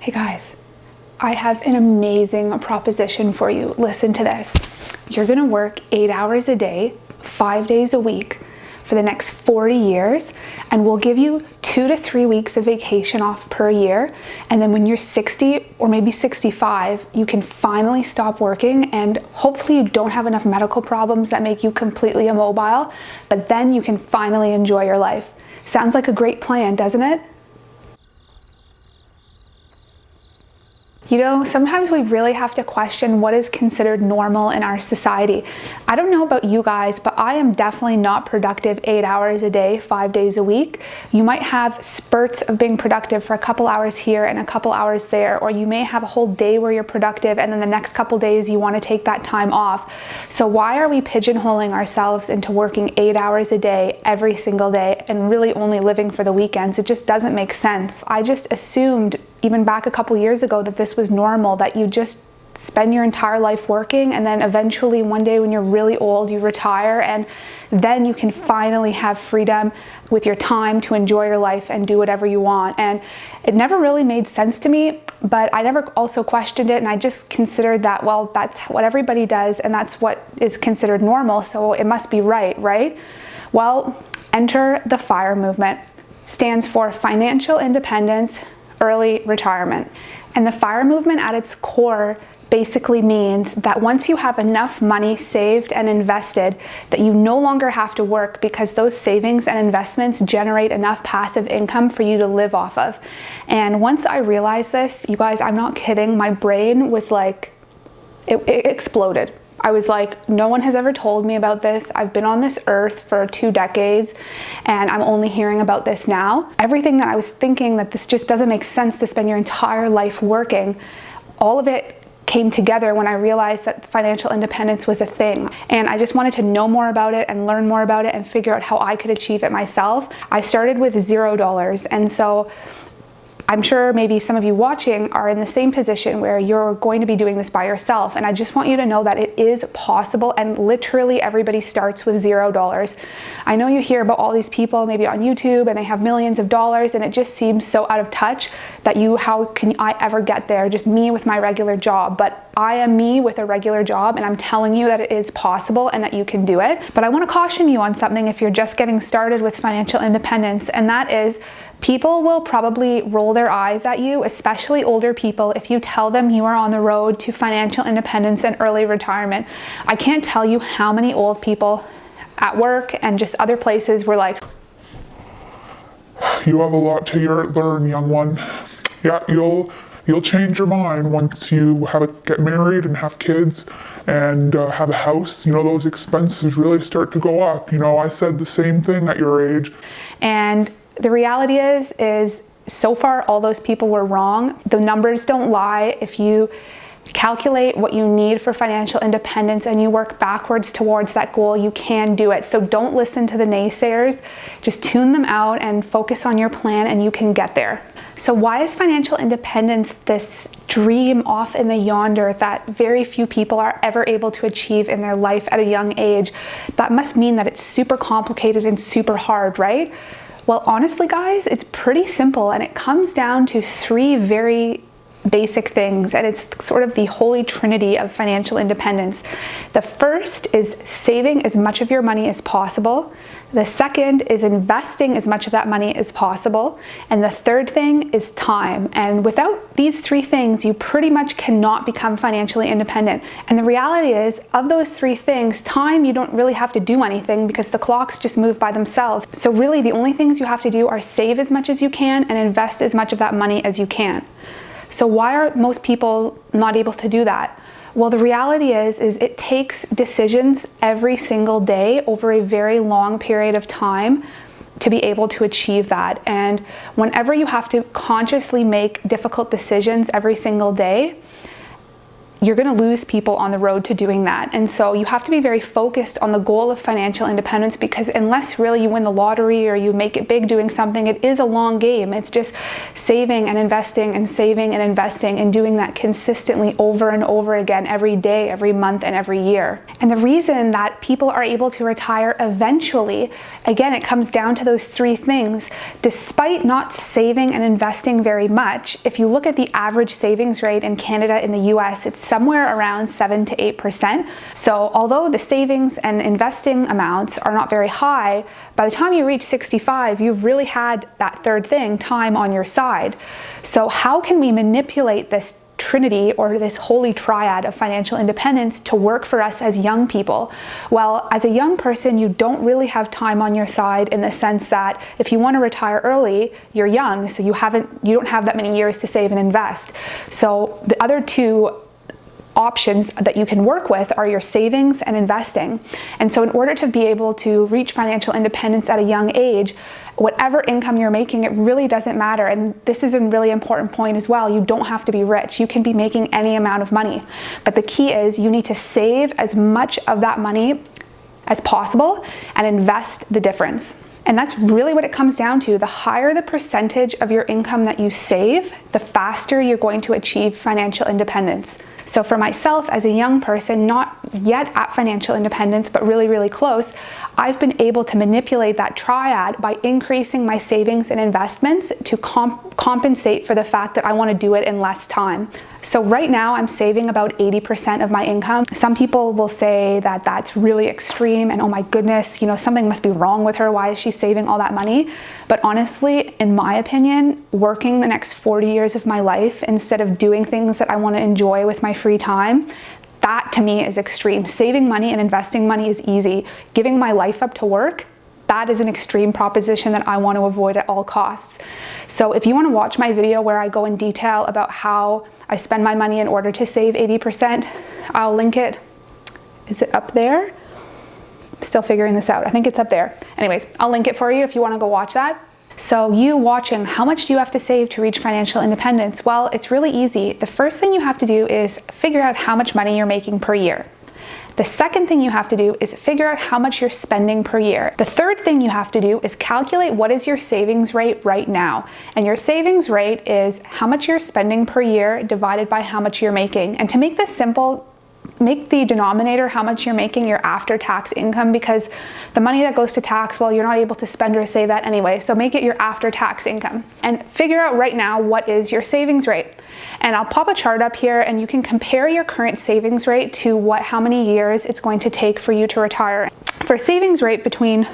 Hey guys, I have an amazing proposition for you. Listen to this. You're gonna work 8 hours a day, 5 days a week for the next 40 years, and we'll give you 2 to 3 weeks of vacation off per year. And then when you're 60 or maybe 65, you can finally stop working, and hopefully you don't have enough medical problems that make you completely immobile, but then you can finally enjoy your life. Sounds like a great plan, doesn't it? You know, sometimes we really have to question what is considered normal in our society. I don't know about you guys, but I am definitely not productive 8 hours a day, 5 days a week. You might have spurts of being productive for a couple hours here and a couple hours there, or you may have a whole day where you're productive and then the next couple days you want to take that time off. So why are we pigeonholing ourselves into working 8 hours a day every single day and really only living for the weekends? It just doesn't make sense. I just assumed even back a couple years ago that this was normal, that you just spend your entire life working and then eventually one day when you're really old you retire, and then you can finally have freedom with your time to enjoy your life and do whatever you want. And it never really made sense to me, but I never also questioned it, and I just considered that, well, that's what everybody does and that's what is considered normal, so it must be right? Well, enter the FIRE movement. Stands for Financial Independence, Early Retirement. And the FIRE movement at its core basically means that once you have enough money saved and invested that you no longer have to work, because those savings and investments generate enough passive income for you to live off of. And once I realized this, you guys, I'm not kidding, my brain was like, it exploded. I was like, no one has ever told me about this. I've been on this earth for 2 decades and I'm only hearing about this now. Everything that I was thinking that this just doesn't make sense to spend your entire life working, all of it came together when I realized that financial independence was a thing. And I just wanted to know more about it and learn more about it and figure out how I could achieve it myself. I started with $0. And so I'm sure maybe some of you watching are in the same position where you're going to be doing this by yourself. And I just want you to know that it is possible, and literally everybody starts with $0. I know you hear about all these people maybe on YouTube and they have millions of dollars, and it just seems so out of touch that how can I ever get there? Just me with my regular job. But I am me with a regular job, and I'm telling you that it is possible and that you can do it. But I want to caution you on something if you're just getting started with financial independence, and that is people will probably roll their eyes at you, especially older people, if you tell them you are on the road to financial independence and early retirement. I can't tell you how many old people at work and just other places were like, "You have a lot to learn, young one. Yeah, you'll change your mind once you get married and have kids and have a house. You know, those expenses really start to go up. You know, I said the same thing at your age." And the reality is so far all those people were wrong. The numbers don't lie. If you calculate what you need for financial independence and you work backwards towards that goal, you can do it. So don't listen to the naysayers. Just tune them out and focus on your plan, and you can get there. So why is financial independence this dream off in the yonder that very few people are ever able to achieve in their life at a young age? That must mean that it's super complicated and super hard, right? Well, honestly, guys, it's pretty simple, and it comes down to 3 very basic things, and it's sort of the holy trinity of financial independence. The first is saving as much of your money as possible. The second is investing as much of that money as possible. And the third thing is time. And without these 3 things, you pretty much cannot become financially independent. And the reality is, of those 3 things, time, you don't really have to do anything because the clocks just move by themselves. So really the only things you have to do are save as much as you can and invest as much of that money as you can. So why are most people not able to do that? Well, the reality is it takes decisions every single day over a very long period of time to be able to achieve that. And whenever you have to consciously make difficult decisions every single day, you're going to lose people on the road to doing that. And so you have to be very focused on the goal of financial independence, because unless really you win the lottery or you make it big doing something, it is a long game. It's just saving and investing and saving and investing and doing that consistently over and over again every day, every month, and every year. And the reason that people are able to retire eventually, again, it comes down to those three things. Despite not saving and investing very much, if you look at the average savings rate in Canada, in the US, it's somewhere around 7 to 8%. So although the savings and investing amounts are not very high, by the time you reach 65, you've really had that third thing, time, on your side. So how can we manipulate this trinity, or this holy triad of financial independence, to work for us as young people? Well, as a young person, you don't really have time on your side, in the sense that if you want to retire early, you're young, so you don't have that many years to save and invest. So the other two options that you can work with are your savings and investing. And so in order to be able to reach financial independence at a young age, whatever income you're making, it really doesn't matter. And this is a really important point as well. You don't have to be rich. You can be making any amount of money. But the key is you need to save as much of that money as possible and invest the difference. And that's really what it comes down to. The higher the percentage of your income that you save, the faster you're going to achieve financial independence. So for myself, as a young person, not yet at financial independence, but really, really close, I've been able to manipulate that triad by increasing my savings and investments to compensate for the fact that I want to do it in less time. So right now I'm saving about 80% of my income. Some people will say that that's really extreme and, oh my goodness, something must be wrong with her. Why is she saving all that money? But honestly, in my opinion, working the next 40 years of my life instead of doing things that I want to enjoy with my free time, that to me is extreme. Saving money and investing money is easy. Giving my life up to work, that is an extreme proposition that I want to avoid at all costs. So if you want to watch my video where I go in detail about how I spend my money in order to save 80%, I'll link it. Is it up there? Still figuring this out. I think it's up there. Anyways, I'll link it for you if you want to go watch that. So you watching, how much do you have to save to reach financial independence? Well, it's really easy. The first thing you have to do is figure out how much money you're making per year. The second thing you have to do is figure out how much you're spending per year. The third thing you have to do is calculate what is your savings rate right now. And your savings rate is how much you're spending per year divided by how much you're making. And to make this simple, make the denominator how much you're making your after-tax income, because the money that goes to tax, well, you're not able to spend or save that anyway. So make it your after-tax income and figure out right now what is your savings rate. And I'll pop a chart up here and you can compare your current savings rate to how many years it's going to take for you to retire. For a savings rate between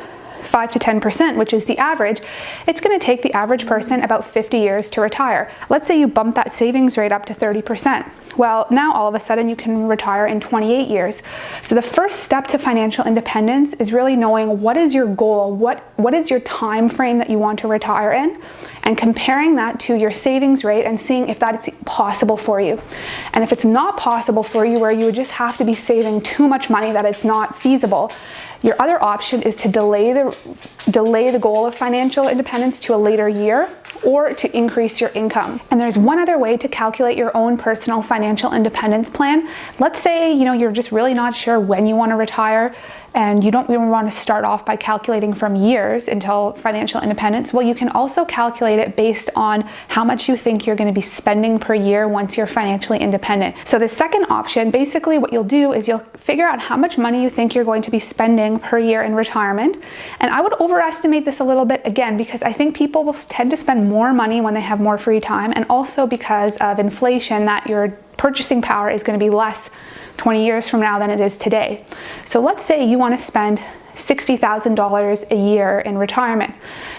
5 to 10%, which is the average, it's going to take the average person about 50 years to retire. Let's say you bump that savings rate up to 30%. Well, now all of a sudden you can retire in 28 years. So the first step to financial independence is really knowing what is your goal, what is your time frame that you want to retire in, and comparing that to your savings rate and seeing if that is possible for you. And if it's not possible for you, where you would just have to be saving too much money that it's not feasible, your other option is to delay the goal of financial independence to a later year, or to increase your income. And there's one other way to calculate your own personal financial independence plan. Let's say, you're just really not sure when you want to retire, and you don't even want to start off by calculating from years until financial independence. Well, you can also calculate it based on how much you think you're going to be spending per year once you're financially independent. So the second option, basically what you'll do is you'll figure out how much money you think you're going to be spending per year in retirement. And I would overestimate this a little bit, again, because I think people will tend to spend more money when they have more free time, and also because of inflation, that your purchasing power is going to be less 20 years from now than it is today. So let's say you want to spend $60,000 a year in retirement.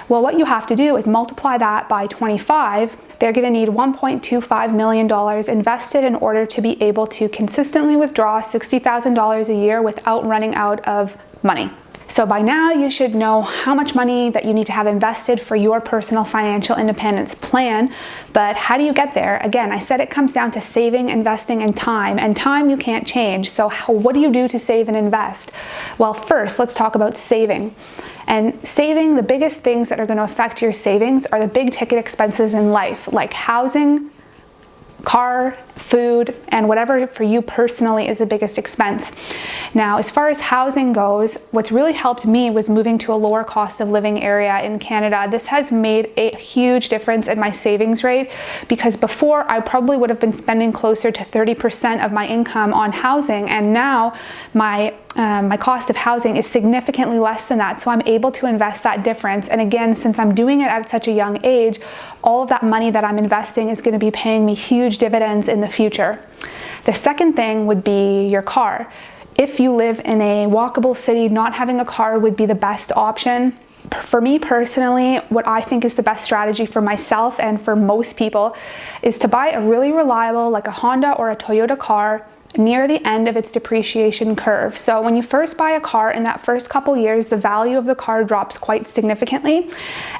Well, what you have to do is multiply that by 25. They're going to need $1.25 million invested in order to be able to consistently withdraw $60,000 a year without running out of money. So by now you should know how much money that you need to have invested for your personal financial independence plan. But how do you get there? Again, I said it comes down to saving, investing, and time you can't change. So what do you do to save and invest? Well, first, let's talk about saving. And saving, the biggest things that are going to affect your savings are the big ticket expenses in life, like housing, car, food, and whatever for you personally is the biggest expense. Now, as far as housing goes, what's really helped me was moving to a lower cost of living area in Canada. This has made a huge difference in my savings rate, because before I probably would have been spending closer to 30% of my income on housing, and now my cost of housing is significantly less than that, so I'm able to invest that difference. And again, since I'm doing it at such a young age, all of that money that I'm investing is going to be paying me huge dividends in the future. The second thing would be your car. If you live in a walkable city, not having a car would be the best option. For me personally, what I think is the best strategy for myself and for most people is to buy a really reliable, like a Honda or a Toyota car, near the end of its depreciation curve. So when you first buy a car, in that first couple years, the value of the car drops quite significantly.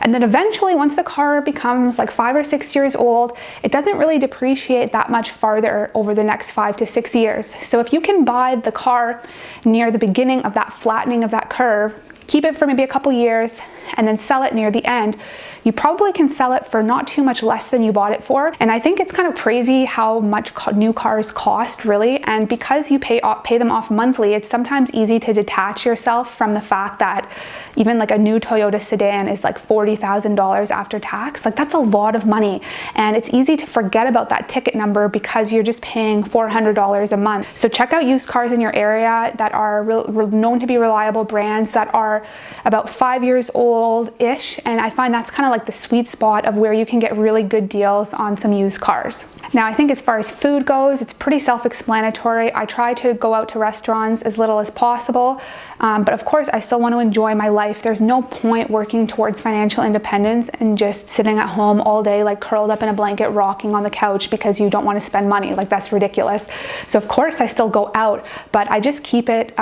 And then eventually, once the car becomes like 5 or 6 years old, it doesn't really depreciate that much farther over the next 5 to 6 years. So if you can buy the car near the beginning of that flattening of that curve, keep it for maybe a couple years, and then sell it near the end, you probably can sell it for not too much less than you bought it for. And I think it's kind of crazy how much new cars cost, really. And because you pay them off monthly, it's sometimes easy to detach yourself from the fact that even like a new Toyota sedan is like $40,000 after tax. Like, that's a lot of money. And it's easy to forget about that ticket number because you're just paying $400 a month. So check out used cars in your area that are known to be reliable brands that are about 5 years old-ish. And I find that's kind of like the sweet spot of where you can get really good deals on some used cars. Now, I think as far as food goes, it's pretty self-explanatory. I try to go out to restaurants as little as possible, but of course I still want to enjoy my life. There's no point working towards financial independence and just sitting at home all day, like curled up in a blanket, rocking on the couch because you don't want to spend money. Like, that's ridiculous. So of course I still go out, but I just keep it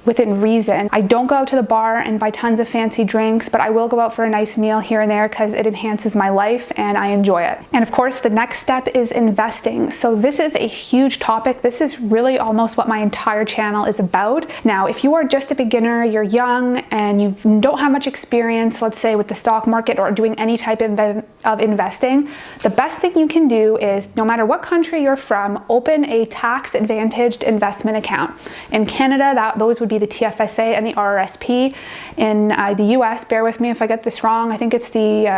within reason. I don't go out to the bar and buy tons of fancy drinks, but I will go out for a nice meal here and there because it enhances my life and I enjoy it. And of course, the next step is investing. So this is a huge topic. This is really almost what my entire channel is about. Now, if you are just a beginner, you're young, and you don't have much experience, let's say with the stock market or doing any type of investing, the best thing you can do is, no matter what country you're from, open a tax-advantaged investment account. In Canada, those would be the TFSA and the RRSP. In the US, bear with me if I get this wrong, I think it's the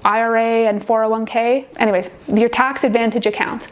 IRA and 401k. Anyways, your tax advantage accounts.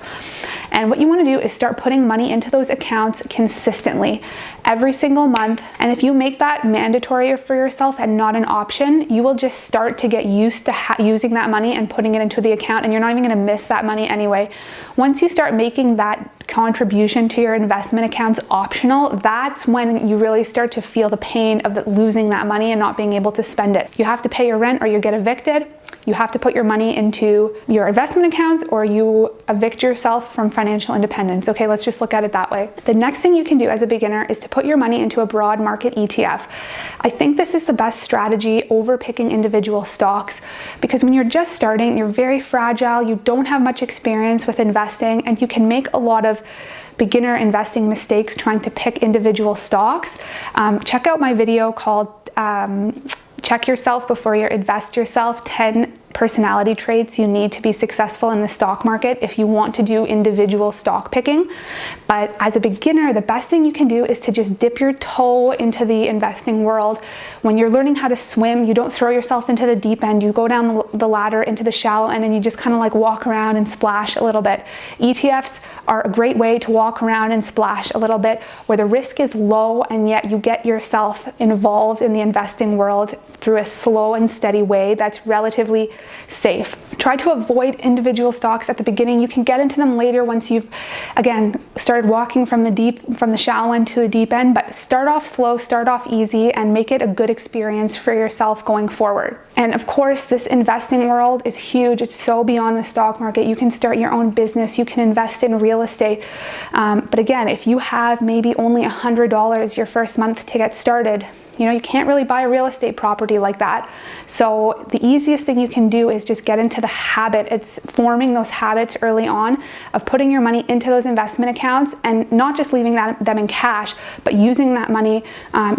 And what you want to do is start putting money into those accounts consistently every single month. And if you make that mandatory for yourself and not an option, you will just start to get used to using that money and putting it into the account, and you're not even going to miss that money anyway. Once you start making that contribution to your investment accounts optional, that's when you really start to feel the pain of losing that money and not being able to spend it. You have to pay your rent or you get evicted. You have to put your money into your investment accounts or you evict yourself from financial independence. Okay, let's just look at it that way. The next thing you can do as a beginner is to put your money into a broad market ETF. I think this is the best strategy over picking individual stocks, because when you're just starting, you're very fragile, you don't have much experience with investing, and you can make a lot of beginner investing mistakes trying to pick individual stocks. Check out my video called Check Yourself Before You Invest Yourself, 10 personality traits you need to be successful in the stock market if you want to do individual stock picking. But as a beginner, the best thing you can do is to just dip your toe into the investing world. When you're learning how to swim, you don't throw yourself into the deep end. You go down the ladder into the shallow end and you just kind of like walk around and splash a little bit. ETFs are a great way to walk around and splash a little bit, where the risk is low and yet you get yourself involved in the investing world through a slow and steady way that's relatively safe. Try to avoid individual stocks at the beginning. You can get into them later once you've, again, started walking from the shallow end to the deep end, but start off slow, start off easy, and make it a good experience for yourself going forward. And of course, this investing world is huge. It's so beyond the stock market. You can start your own business. You can invest in real estate. But again, if you have maybe only $100 your first month to get started, You know, you can't really buy a real estate property like that. So the easiest thing you can do is just get into the habit. It's forming those habits early on of putting your money into those investment accounts and not just leaving them in cash, but using that money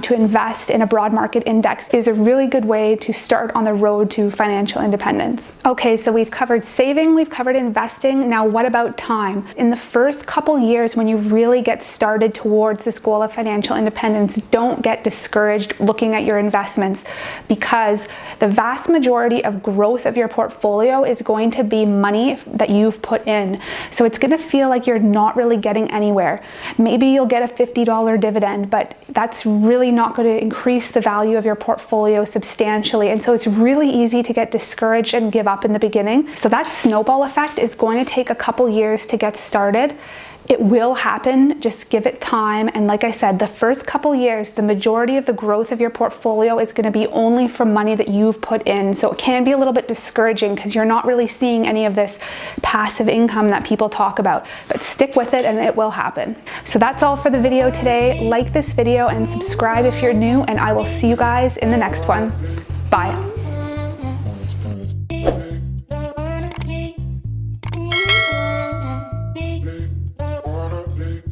to invest in a broad market index is a really good way to start on the road to financial independence. Okay, so we've covered saving, we've covered investing. Now what about time? In the first couple years when you really get started towards this goal of financial independence, don't get discouraged looking at your investments, because the vast majority of growth of your portfolio is going to be money that you've put in. So it's going to feel like you're not really getting anywhere. Maybe you'll get a $50 dividend, but that's really not going to increase the value of your portfolio substantially. And so it's really easy to get discouraged and give up in the beginning. So that snowball effect is going to take a couple years to get started. It will happen, just give it time. And like I said, the first couple years, the majority of the growth of your portfolio is going to be only from money that you've put in. So it can be a little bit discouraging because you're not really seeing any of this passive income that people talk about. But stick with it and it will happen. So that's all for the video today. Like this video and subscribe if you're new, and I will see you guys in the next one. Bye.